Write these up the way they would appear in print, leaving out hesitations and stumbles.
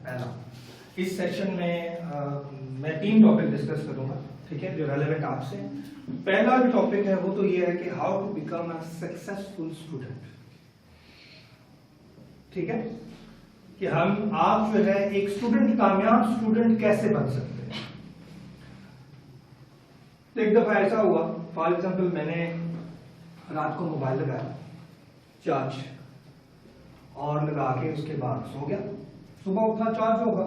है ना। इस सेशन में मैं 3 टॉपिक डिस्कस करूंगा, ठीक है, जो रेलेवेंट आपसे। पहला जो टॉपिक है वो तो ये है कि how to become a successful student, ठीक है, कि आप जो है एक स्टूडेंट, कामयाब स्टूडेंट कैसे बन सकते हैं। तो एक दफा ऐसा हुआ, फॉर एग्जाम्पल मैंने रात को मोबाइल लगाया चार्ज और लगा के उसके बाद सो गया। सुबह उठा चार्ज होगा,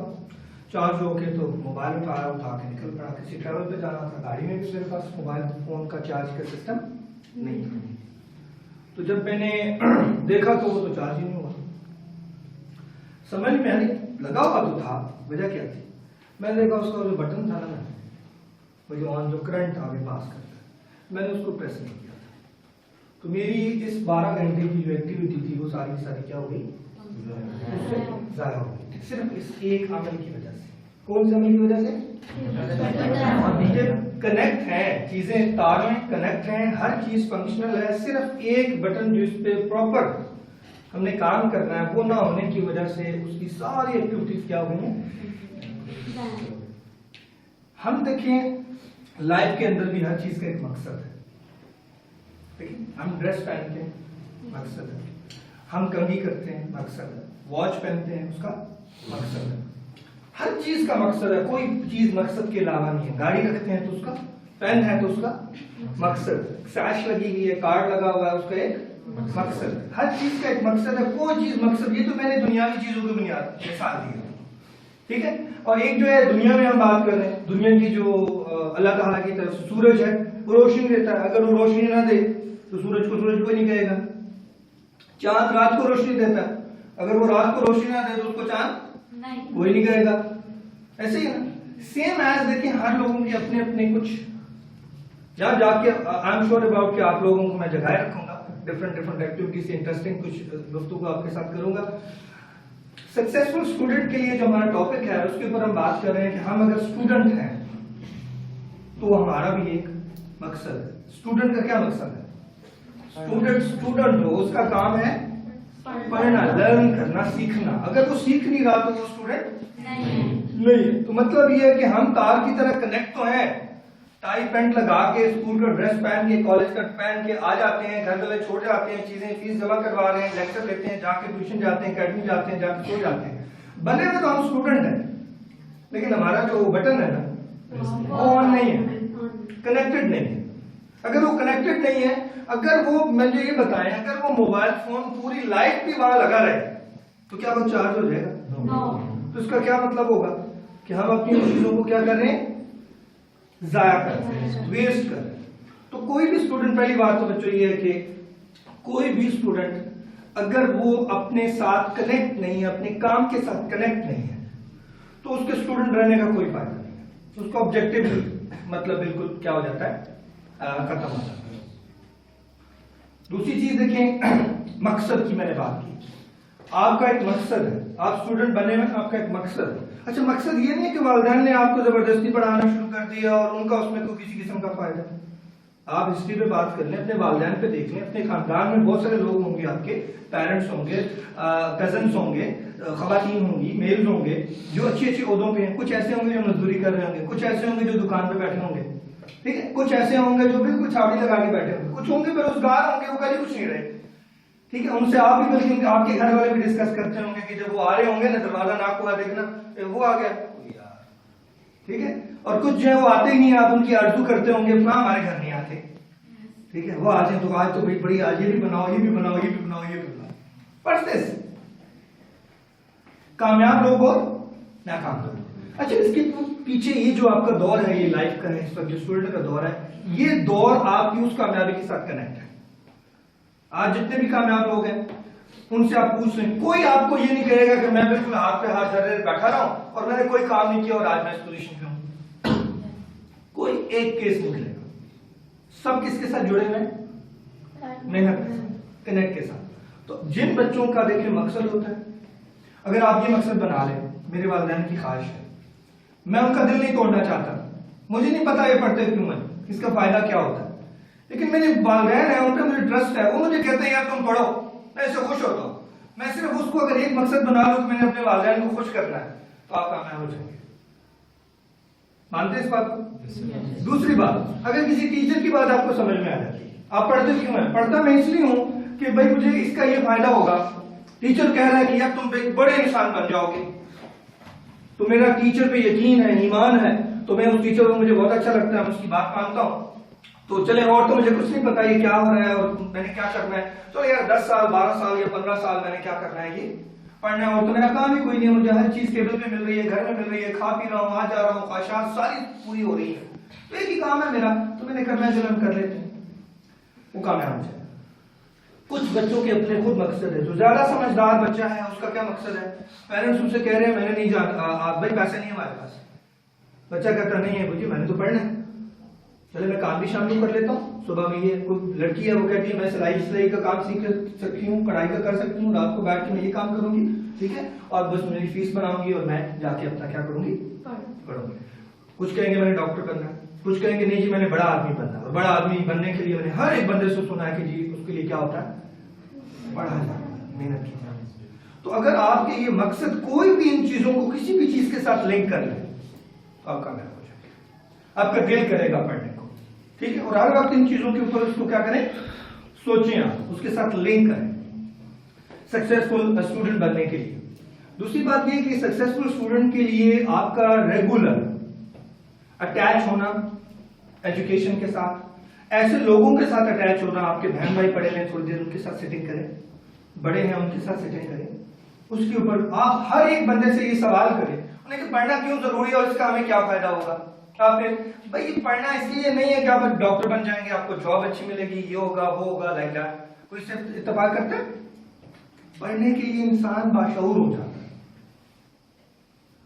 चार्ज होके तो मोबाइल उठा के निकल पड़ा, किसी ट्रैवल पे जाना था, गाड़ी में भी मेरे पास मोबाइल फोन का चार्ज का सिस्टम नहीं था। तो जब मैंने देखा तो वो तो चार्ज ही नहीं हुआ। समझ में आने लगा हुआ तो था, वजह क्या थी, मैंने देखा उसका जो बटन था ना, वो जो ऑन जो करंट आगे पास करता है, मैंने उसको प्रेस नहीं किया था। तो मेरी इस 12 घंटे की जो एक्टिविटी थी वो सारी की सारी क्या हो गई, ज़ाया हो गई, सिर्फ इस एक अमल की वजह से। कौन से अमल की वजह से? कनेक्ट है चीजें, तार में कनेक्ट हैं, हर चीज फंक्शनल है, सिर्फ एक बटन जो इस पे प्रॉपर हमने काम करना है वो ना होने की वजह से उसकी सारी एक्टिविटीज क्या हो गई हैं। हम देखें लाइफ के अंदर भी हर चीज का एक मकसद है, देखिए हम ड्रेस पहनते हैं, मकसद है, हम कंघी करते हैं, मकसद है, वॉच पहनते हैं, उसका मकसद है, हर चीज का मकसद है, कोई चीज मकसद के अलावा नहीं है। गाड़ी रखते हैं तो उसका, पेन है तो उसका मकसद, सैश लगी हुई है, कार्ड लगा हुआ है, उसका एक मकसद है, हर चीज का एक मकसद है, कोई चीज मकसद। ये तो मैंने दुनियावी चीजों की बुनियाद मिसाल दी है, ठीक है। और एक जो है दुनिया में हम बात कर रहे हैं, दुनिया की जो अल्लाह ताला की तरफ से सूरज है वो रोशनी देता है, अगर वो रोशनी ना दे तो सूरज को सूरज कोई नहीं कहेगा। चांद रात को रोशनी देता है, अगर वो रात को रोशनी ना दे तो उसको चांद कोई नहीं कहेगा। ऐसे ही ना, सेम एज देखिए हर लोगों के अपने अपने कुछ, जहां जाके आई एम श्योर अबाउट कि आप लोगों को मैं जगाए रखूंगा, डिफरेंट डिफरेंट एक्टिविटी से इंटरेस्टिंग कुछ गुफ्तगू आपके साथ करूंगा। सक्सेसफुल स्टूडेंट के लिए जो हमारा टॉपिक है उसके ऊपर हम बात कर रहे हैं कि हम अगर स्टूडेंट हैं तो हमारा भी एक मकसद है। स्टूडेंट का क्या मकसद है? स्टूडेंट हो, उसका काम है पढ़ना, लर्न करना, सीखना। अगर वो सीख नहीं रहा तो वो स्टूडेंट नहीं। तो मतलब ये है कि हम तार की तरह कनेक्ट तो हैं, टाई पैंट लगा के, स्कूल का ड्रेस पहन के, कॉलेज का पहन के आ जाते हैं, घर वाले छोड़ जाते हैं, चीजें फीस जमा करवा रहे हैं, लेक्चर लेते हैं, जाके ट्यूशन जाते हैं, अकेडमी जाते हैं, जाके सो जाते हैं। बने हुए तो हम स्टूडेंट हैं, लेकिन हमारा जो बटन है ना वो ऑन नहीं है, कनेक्टेड नहीं है। अगर वो कनेक्टेड नहीं है, अगर वो मुझे ये बताएं, अगर वो मोबाइल फोन पूरी लाइफ भी वहां लगा रहे तो क्या वो चार्ज हो जाएगा? तो इसका क्या मतलब होगा कि हम अपनी चीजों को क्या कर रहे हैं, जाया कर रहे हैं, वेस्ट कर रहे हैं। तो कोई भी स्टूडेंट, पहली बात तो बच्चों ये है कि कोई भी स्टूडेंट अगर वो अपने साथ कनेक्ट नहीं है, अपने काम के साथ कनेक्ट नहीं है, तो उसके स्टूडेंट रहने का कोई फायदा नहीं है। उसका ऑब्जेक्टिव मतलब बिल्कुल क्या हो जाता है, खत्म हो जाता है। दूसरी चीज देखें, मकसद की मैंने बात की, आपका एक मकसद है, आप स्टूडेंट बने में आपका एक मकसद है। अच्छा, मकसद ये नहीं है कि वालिदैन ने आपको जबरदस्ती पढ़ाना शुरू कर दिया और उनका उसमें कोई किसी किस्म का फायदा। आप हिस्ट्री पे बात कर लें, अपने वालिदैन पे देख लें, अपने खानदान में बहुत सारे लोग होंगे, आपके पेरेंट्स होंगे, कजन्स होंगे, खवातीन होंगी, मेल्स होंगे जो अच्छी अच्छी ओहदों पे हैं, कुछ ऐसे होंगे जो मजदूरी कर रहे होंगे, कुछ ऐसे होंगे जो दुकान पे बैठे होंगे, ठीक है, कुछ ऐसे होंगे जो बिल्कुल छावनी लगा के बैठे होंगे, कुछ होंगे बेरोजगार होंगे, वो कभी कुछ नहीं रहे, ठीक है। उनसे आप भी, बल्कि आपके घर वाले भी डिस्कस करते होंगे कि जब वो आ रहे होंगे ना, दरवाजा नाक हुआ देखना, वो आ गया यार, ठीक है। और कुछ जो है वो आते ही नहीं, आप उनकी आरज़ू करते होंगे, हमारे घर नहीं आते, ठीक है, वो आ जाए तो आज तो भाई बड़ी, आज ये भी बनाओ, ये भी बनाओ, ये भी बनाओ, ये भी बनाओ। पढ़ते कामयाब लोग और नाकाम लोग। अच्छा, इसके पीछे ये जो आपका दौर है, ये लाइफ का है, इस वक्त जो स्टूडेंट का दौर है, ये दौर आपकी उस कामयाबी के साथ कनेक्ट है। आज जितने भी कामयाब लोग हैं उनसे आप पूछ लें, कोई आपको ये नहीं कहेगा कि मैं बिल्कुल हाथ पे हाथ धरे बैठा रहा हूं और मैंने कोई काम नहीं किया और आज मैं इस पोजीशन पे हूं। कोई एक केस नहीं मिलेगा। सब किसके साथ जुड़े हुए हैं? मेहनत के साथ, कनेक्ट के साथ। तो जिन बच्चों का देखिए मकसद होता है, अगर आप ये मकसद बना लें, मेरे वालिदैन की ख्वाहिश है, मैं उनका दिल नहीं तोड़ना चाहता, मुझे नहीं पता ये पढ़ते क्यों है, इसका फायदा क्या होता है, लेकिन मेरे वालिदैन है, उन पर मुझे ट्रस्ट है, वो मुझे कहते हैं यार तुम पढ़ो, मैं इससे खुश होता हूँ। मैं सिर्फ उसको अगर एक मकसद बना लूं कि मैंने अपने वालिदैन को खुश करना है, तो आप कामयाब हो जाएंगे। मानते हैं इस बात को? दूसरी बात, अगर किसी टीचर की बात आपको समझ में आ जाती है, आप पढ़ते क्यों हैं? पढ़ता मैं इसलिए हूं कि भाई मुझे इसका ये फायदा होगा। टीचर कह रहा है कि यार तुम एक बड़े इंसान बन जाओगे, तो मेरा टीचर पे यकीन है, ईमान है, तो मैं उस टीचर को, मुझे बहुत अच्छा लगता है, मैं उसकी बात मानता हूं। तो चले, और तो मुझे कुछ नहीं पता ये क्या हो रहा है और मैंने क्या करना है, चलो यार 10 साल 12 साल या 15 साल मैंने क्या करना है, ये पढ़ना है, और तो मेरा काम ही कोई नहीं है, मुझे हर चीज टेबल पे मिल रही है, घर में मिल रही है, खा पी रहा हूँ, आ जा रहा हूँ, ख्वाहिशात सारी पूरी हो रही है, तो एक ही काम है मेरा, तो मैंने करना है, चलो हम कर लेते हैं, वो कामयाब हो जाए। कुछ बच्चों के अपने खुद मकसद है। जो ज्यादा समझदार बच्चा है उसका क्या मकसद है? पेरेंट्स उनसे कह रहे हैं मैंने नहीं जाना, आप भाई पैसे नहीं है हमारे पास। बच्चा कहता नहीं है बुझी, मैंने तो पढ़ना है, चले मैं काम भी शाम को कर लेता हूँ। सुबह में ये कोई लड़की है वो कहती है मैं सिलाई का काम सीख सकती हूँ, कढ़ाई का कर सकती हूँ, रात को बैठ के मैं ये काम करूंगी, ठीक है, और बस मेरी फीस बनाऊंगी और मैं जाके अपना क्या करूंगी, पढ़ूंगी। कुछ कहेंगे मैंने डॉक्टर बनना है, कुछ कहेंगे नहीं जी मैंने बड़ा आदमी बनना है, और बड़ा आदमी बनने के लिए मैंने हर एक बंदे से सुना है कि जी उसके लिए क्या होता है, पढ़ा जाना, मेहनत की जाना। तो अगर आपके ये मकसद कोई भी इन चीजों को किसी भी चीज के साथ लिंक कर ले तो आप कामयाब हो जाएंगे, आपका दिल करेगा पढ़ने को, ठीक है। और हर वक्त इन चीजों के ऊपर उसको क्या करें, सोचें, आप उसके साथ लिंक करें सक्सेसफुल स्टूडेंट बनने के लिए। दूसरी बात यह कि सक्सेसफुल स्टूडेंट के लिए आपका रेगुलर अटैच होना एजुकेशन के साथ, ऐसे लोगों के साथ अटैच होना, आपके बहन भाई पढ़े हैं थोड़ी देर उनके साथ सिटिंग करें, बड़े हैं उनके साथ सिटिंग करें, उसके ऊपर आप हर एक बंदे से ये सवाल करें उन्हें कि पढ़ना क्यों जरूरी है और इसका हमें क्या फायदा होगा। आपने भाई ये पढ़ना इसलिए नहीं है कि आप डॉक्टर बन जाएंगे, आपको जॉब अच्छी मिलेगी, ये होगा वो होगा, लाइक दैट, कोई इससे इत्तेफाक करता है? पढ़ने के लिए इंसान बाशऊर हो जाता है।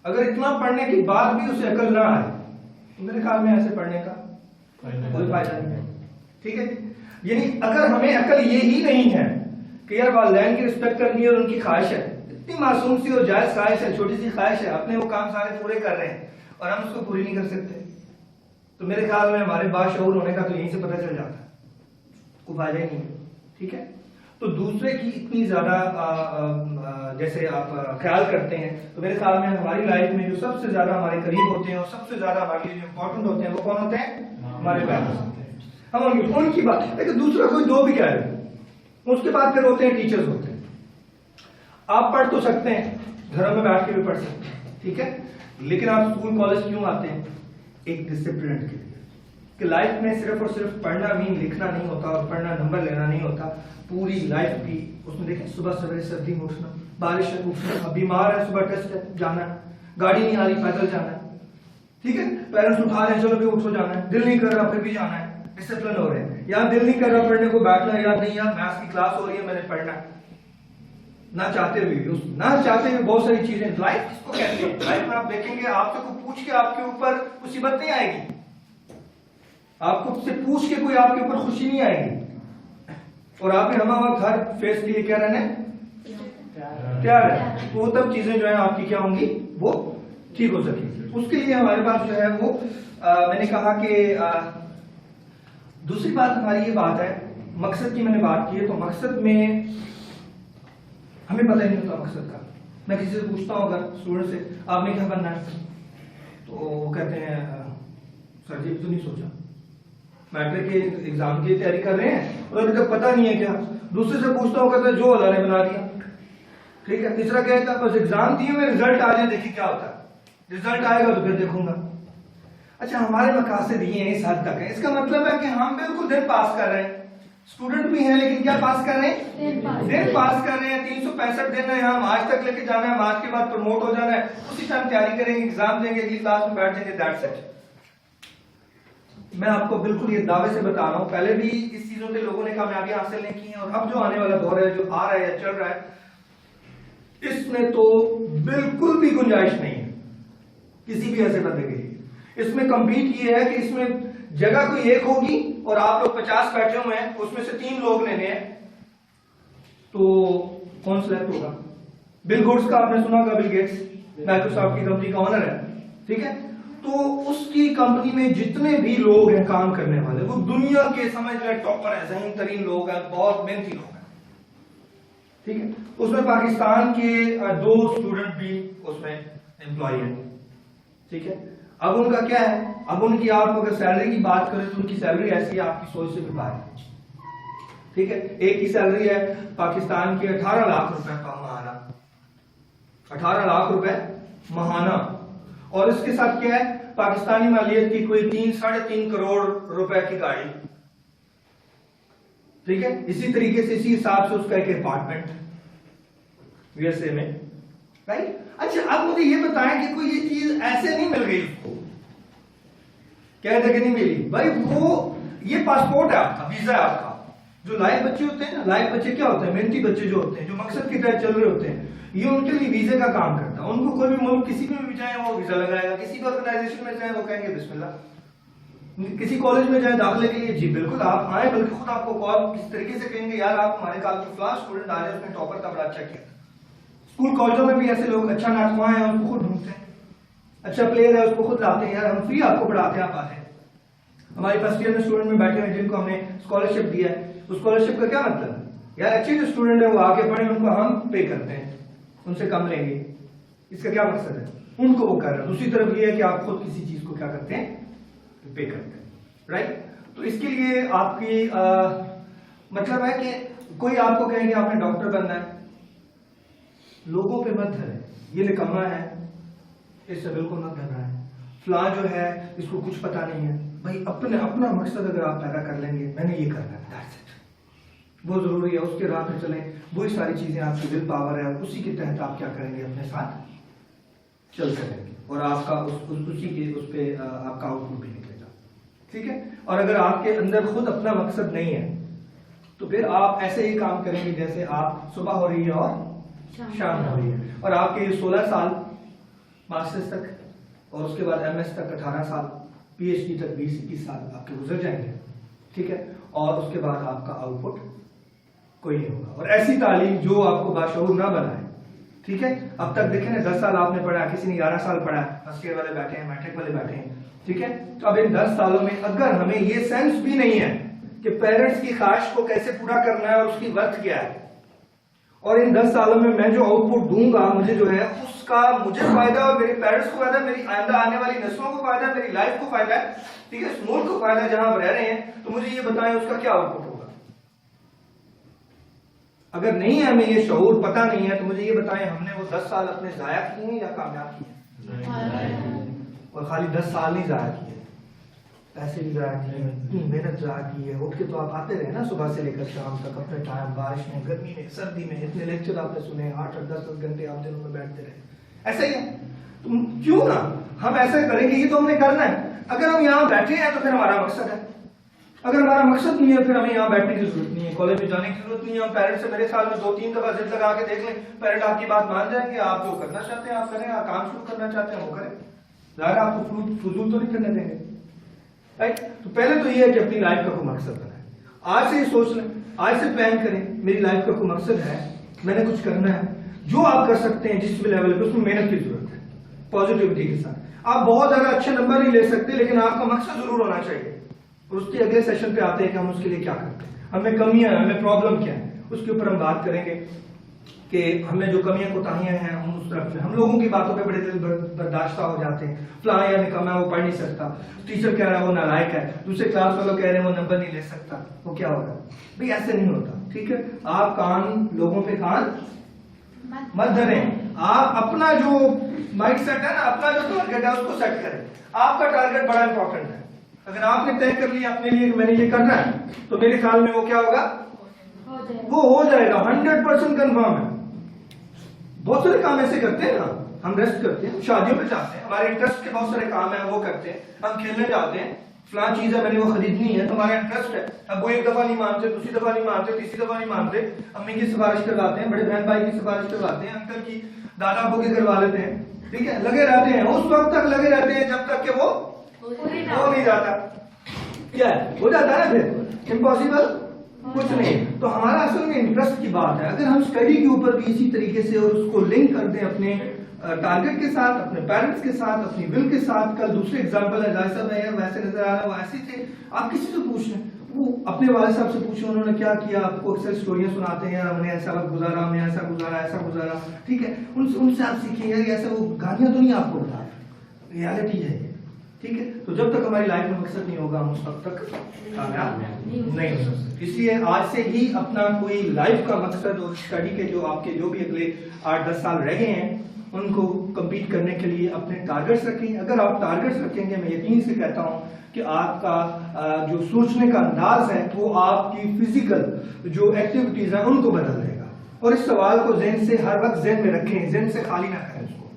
अगर इतना पढ़ने के बाद भी उसे अकल ना आए तो मेरे ख्याल में ऐसे पढ़ने का कोई फायदा नहीं है, ठीक है। यानी अगर हमें अकल ये ही नहीं है कि यार वालिदैन की रिस्पेक्ट करनी है और उनकी ख्वाहिश है, इतनी मासूम सी और जायज ख्वाहिश है, छोटी सी ख्वाहिश है, अपने वो काम सारे पूरे कर रहे हैं और हम उसको पूरी नहीं कर सकते, तो मेरे ख्याल में हमारे बाशऊर होने का तो यहीं से पता चल जाता है, कोई फायदा ही नहीं है, ठीक है। तो दूसरे की इतनी ज्यादा जैसे आप ख्याल करते हैं, तो मेरे ख्याल में हमारी लाइफ में जो सबसे ज्यादा हमारे करीब होते हैं और सबसे ज्यादा हमारे लिए इंपॉर्टेंट होते हैं वो कौन होते हैं? हमारे पेरेंट्स होते हैं। हम उनकी बात, लेकिन दूसरा कोई जो भी कह रहे, उसके बाद फिर होते हैं टीचर्स होते हैं। आप पढ़ तो सकते हैं, घरों में बैठ के भी पढ़ सकते हैं, ठीक है, लेकिन आप स्कूल कॉलेज क्यों आते हैं? एक डिसिप्लिन के लिए, कि लाइफ में सिर्फ और सिर्फ पढ़ना भी लिखना नहीं होता और पढ़ना नंबर लेना नहीं होता, पूरी लाइफ भी उसमें देखें, सुबह सवेरे सर्दी में उठना, बारिश में उठना, बीमार है सुबह टेस्ट जाना है, गाड़ी नहीं आ रही पैदल जाना है, ठीक है, पेरेंट्स उठा रहे हैं चलो भी उठो जाना है, दिल नहीं कर रहा फिर भी जाना है, डिसिप्लिन हो रहे हैं। यहाँ दिल नहीं कर रहा पढ़ने को, बैठना याद नहीं, यहाँ मैथ्स की क्लास हो रही है मैंने पढ़ना है, ना चाहते हुए, ना चाहते हुए बहुत सारी चीजें। लाइफ इसको कहते हैं, लाइफ में आप देखेंगे आपसे को पूछ के आपके ऊपर मुसीबत नहीं आएगी, आपको से पूछ के कोई आपके ऊपर खुशी नहीं आएगी, और आपके हम वक्त हर फेस के लिए क्या रहना है, तैयार है, तो तब चीजें जो है आपकी क्या होंगी, वो ठीक हो सकेगी। उसके लिए हमारे पास जो है वो मैंने कहा कि दूसरी बात हमारी ये बात है, मकसद की मैंने बात की है, तो मकसद में हमें पता ही नहीं होता मकसद का। मैं किसी से पूछता हूँ अगर स्टूडेंट से आपने क्या बनना है, तो वो कहते हैं सर जी तो नहीं सोचा, मैट्रिक के एग्जाम की तैयारी कर रहे हैं और अभी तक पता नहीं है क्या। दूसरे से पूछता हूँ कहते हैं जो अल्लाह ने बना दिया, ठीक है। तीसरा कहता है बस एग्जाम दिए में रिजल्ट आ जाए देखिए क्या होता है, रिजल्ट आएगा तो फिर देखूंगा। अच्छा, हमारे मकासद ये हैं, इस हद तक है, इसका मतलब है कि हम बिल्कुल दिन पास कर रहे हैं, स्टूडेंट भी हैं लेकिन क्या पास कर रहे हैं, दिन पास कर रहे हैं। 365 दिन है, हम आज तक लेके जाना है, आज के बाद प्रमोट हो जाना है, उसी टाइम तैयारी करेंगे, एग्जाम देंगे, अगली क्लास में बैठ जाएंगे, दैट्स इट। मैं आपको बिल्कुल ये दावे से बता रहा हूं, पहले भी इस चीजों के लोगों ने कामयाबी हासिल नहीं की है, और अब जो आने वाला दौर है, जो आ रहा है, चल रहा है, इसमें तो बिल्कुल भी गुंजाइश नहीं है किसी भी ऐसे बंदे के लिए। इसमें कम्पीट ये है कि इसमें जगह कोई एक होगी और आप लोग 50 बैठे हुए हैं, उसमें से 3 लोग लेने हैं, तो कौन सिलेक्ट होगा? बिल गेट्स का आपने सुना होगा, बिल गेट्स माइक्रोसॉफ्ट की कंपनी का ओनर है, ठीक है। तो उसकी कंपनी में जितने भी लोग हैं काम करने वाले, वो दुनिया के समझ रहे टॉपर है, ज़हीन तरीन लोग हैं, बहुत मेहनती लोग हैं, ठीक है। उसमें पाकिस्तान के 2 स्टूडेंट भी उसमें एम्प्लॉय है, ठीक है। अब उनका क्या है, अब उनकी आप अगर सैलरी की बात करें तो उनकी सैलरी ऐसी है आपकी सोच से भी बाहर है, ठीक है। एक की सैलरी है पाकिस्तान की 18 लाख रुपए महाना, 18 लाख रुपए महाना, और इसके साथ क्या है पाकिस्तानी मालियत की कोई 3-3.5 करोड़ रुपए की गाड़ी, ठीक है। इसी तरीके से इसी हिसाब से उसका एक अपार्टमेंट यूएसए में, राइट। अच्छा अब मुझे ये बताएं कि कोई ये चीज ऐसे नहीं मिल गई उसको, कह दे कि नहीं मिली भाई, वो ये पासपोर्ट है आपका, वीजा है आपका। जो लायक बच्चे होते हैं ना, लायक बच्चे क्या होते हैं, मेहनती बच्चे जो होते हैं, जो मकसद की तरह चल रहे होते हैं, ये उनके लिए वीजे का काम करता है। उनको कोई भी मुल्क किसी में भी जाए वो वीजा लगाएगा, किसी भी ऑर्गेनाइजेशन में जाए वो कहेंगे बिस्मिल्लाह, किसी कॉलेज में जाए दाखिले के लिए जी बिल्कुल आप आए, बल्कि खुद आपको कॉल किस तरीके से कहेंगे यार आप हमारे कॉलेज में क्लास स्टूडेंट आ रहे, उसने टॉपर का बड़ा अच्छा किया। स्कूल कॉलेजों में भी ऐसे लोग अच्छा नाटवा है उनको खुद ढूंढते हैं, अच्छा प्लेयर है उसको खुद लाते हैं, यार हम फ्री आपको पढ़ाते हैं आप आते हैं। हमारी फर्स्ट ईयर में स्टूडेंट में बैठे हैं जिनको हमने स्कॉलरशिप दिया है, उस स्कॉलरशिप का क्या मतलब है, यार अच्छे जो स्टूडेंट है वो आके पढ़े, उनको हम पे करते हैं, उनसे कम लेंगे, इसका क्या मकसद है, उनको वो कर रहे हैं। दूसरी तरफ ये है कि आप खुद किसी चीज को क्या करते हैं, पे करते हैं, राइट। तो इसके लिए आपकी मतलब है कि कोई आपको कहेंगे आपने डॉक्टर बनना है, लोगों पे मत धरे, ये निकम्मा है इससे बिल्कुल मत धरना है, फलां जो है इसको कुछ पता नहीं है, भाई अपने अपना मकसद अगर आप पैदा कर लेंगे मैंने ये करना है, वो जरूरी है, उसके राह पे चलें, वही सारी चीजें आपकी विल पावर है, उसी के तहत आप क्या करेंगे अपने साथ चल सकेंगे, और आपका उसी के उस पे आपका आउटपुट भी निकलेगा, ठीक है। और अगर आपके अंदर खुद अपना मकसद नहीं है तो फिर आप ऐसे ही काम करेंगे जैसे आप सुबह हो रही है और शाम हो रही है, और आपके 16 साल मास्टर्स तक और उसके बाद एमएस तक 18 साल, पीएचडी तक 20-21 साल आपके गुजर जाएंगे, ठीक है। और उसके बाद आपका आउटपुट कोई नहीं होगा, और ऐसी तालीम जो आपको बाशऊर ना बनाए, ठीक है। अब तक देखें ना 10 साल आपने पढ़ा, किसी ने 11 साल पढ़ा, फर्स्ट ईयर वाले बैठे हैं, मैट्रिक वाले बैठे हैं, ठीक है। तो अब इन 10 सालों में अगर हमें ये सेंस भी नहीं है कि पेरेंट्स की ख्वाहिश को कैसे पूरा करना है और उसकी वर्थ क्या है, और इन 10 सालों में मैं जो आउटपुट दूंगा मुझे जो है उसका मुझे फायदा और मेरे पेरेंट्स को फायदा, मेरी आइंदा आने वाली नस्लों को फायदा, मेरी लाइफ को फायदा है, ठीक है, इस मुल्क को फायदा जहां आप रह रहे हैं, तो मुझे ये बताएं उसका क्या आउटपुट होगा। अगर नहीं है हमें ये शऊर पता नहीं है तो मुझे ये बताएं हमने वो 10 साल अपने जाया किए हैं या कामयाब किए हैं। और खाली 10 साल नहीं जाया किए, पैसे भी जाया किए, इतनी मेहनत जाया की है, उठ के तो आप आते रहे ना सुबह से लेकर शाम तक अपने टाइम, बारिश में, गर्मी में, सर्दी में, इतने लेक्चर आपने सुने, 8-10 घंटे आप दिनों में बैठते रहे, ऐसा ही है। तो क्यों ना हम ऐसा करेंगे, ये तो हमने करना है। अगर हम यहाँ बैठे हैं तो फिर हमारा मकसद है, अगर हमारा मकसद नहीं है फिर हमें यहाँ बैठने की जरूरत नहीं है, कॉलेज में जाने की जरूरत नहीं है। हम पेरेंट्स से मेरे साल में 2-3 दफा जिद लगा के देख लें, पेरेंट आपकी बात मान जाएंगे, आप जो करना चाहते हैं आप करें, आप काम शुरू करना चाहते हैं वो करें, ज़ाहिर आपको फजूल तो नहीं करने देंगे, राइट। तो पहले तो ये है कि अपनी लाइफ का कोई मकसद बनाए, आज से सोच लें, आज से प्लान करें, मेरी लाइफ का कोई मकसद है, मैंने कुछ करना है, जो आप कर सकते हैं जिस भी लेवल पे, उसमें मेहनत की जरूरत है, पॉजिटिविटी के साथ। आप बहुत ज्यादा अच्छे नंबर नहीं ले सकते लेकिन आपका मकसद जरूर होना चाहिए, और उसके अगले सेशन पे आते हैं कि हम उसके लिए क्या करते हैं, हमें कमियां हैं, हमें प्रॉब्लम क्या है, उसके ऊपर हम बात करेंगे कि हमें जो कमियां कोताहियां हैं हम उस तरफ से, हम लोगों की बातों पे बड़े दिल बर्दाश्त हो जाते हैं, फलां या निकम्मा है वो पढ़ नहीं सकता, टीचर कह रहा है वो नालायक है, दूसरे क्लास वालों कह रहे हैं वो नंबर नहीं ले सकता, वो क्या होगा भाई, ऐसे नहीं होता, ठीक है। आप कान लोगों पे कान मत धरें, आप अपना जो माइंड सेट है ना, अपना जो टारगेट है उसको सेट करें, आपका टारगेट बड़ा इंपॉर्टेंट है। अगर आपने तय कर लिया अपने लिए कि मैंने ये करना है तो मेरे ख्याल में वो क्या होगा, वो हो जाएगा, 100% कंफर्म है। बहुत सारे काम ऐसे करते हैं ना, हम रेस्ट करते हैं, शादियों पे जाते हैं, हमारे इंटरेस्ट के बहुत सारे काम है वो करते हैं, हम खेलने जाते हैं, फलां चीज है मैंने वो खरीदनी है, हमारा इंटरेस्ट है, अब वो एक दफा नहीं मानते, दूसरी दफा नहीं मानते, तीसरी दफा नहीं मानते, अम्मी की सिफारिश करवाते हैं, बड़े बहन भाई की सिफारिश करवाते हैं, अंकल की, दादा अबू की करवा लेते हैं, ठीक है, लगे रहते हैं, उस वक्त तक लगे रहते हैं जब तक कि वो हो नहीं जाता, क्या है हो जाता है ना, फिर इम्पॉसिबल कुछ नहीं। तो हमारा असल में इंटरेस्ट की बात है, अगर हम स्टडी के ऊपर भी इसी तरीके से और उसको लिंक कर दें अपने टारगेट के साथ, अपने पेरेंट्स के साथ, अपनी विल के साथ। कल दूसरे एग्जांपल है, जाहिर साहब यार वैसे नजर आ रहा है, वो ऐसे थे, आप किसी से पूछ लें, वो अपने वाले साहब से पूछे उन्होंने क्या किया, आपको अक्सर स्टोरियां सुनाते हैं, हमने ऐसा वक्त गुजारा, हमने ऐसा गुजारा, ऐसा गुजारा, ठीक है, उनसे आप सीखिए यार, ऐसा वो गालियां तो नहीं आपको बता रहे, रियलिटी है, ठीक है। तो जब तक हमारी लाइफ में मकसद नहीं होगा हम उस वक्त तक कामयाब नहीं हो सकते। इसलिए आज से ही अपना कोई लाइफ का मकसद और स्टडी के जो आपके जो भी अगले 8-10 साल रह गए हैं उनको कंप्लीट करने के लिए अपने टारगेट्स रखें। अगर आप टारगेट्स रखेंगे, मैं यकीन से कहता हूं कि आपका जो सोचने का अंदाज है वो आपकी फिजिकल जो एक्टिविटीज है उनको बदल देगा। और इस सवाल को ज़हन से हर वक्त ज़हन में रखें, ज़हन से खाली ना करें उसको।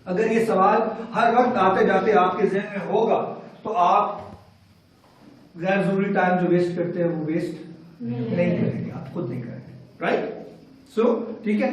अगर ये सवाल हर वक्त आते जाते आपके ज़हन में होगा तो आप गैर जरूरी टाइम जो वेस्ट करते हैं वो वेस्ट नहीं करेंगे, आप खुद नहीं करेंगे, राइट। सो ठीक है।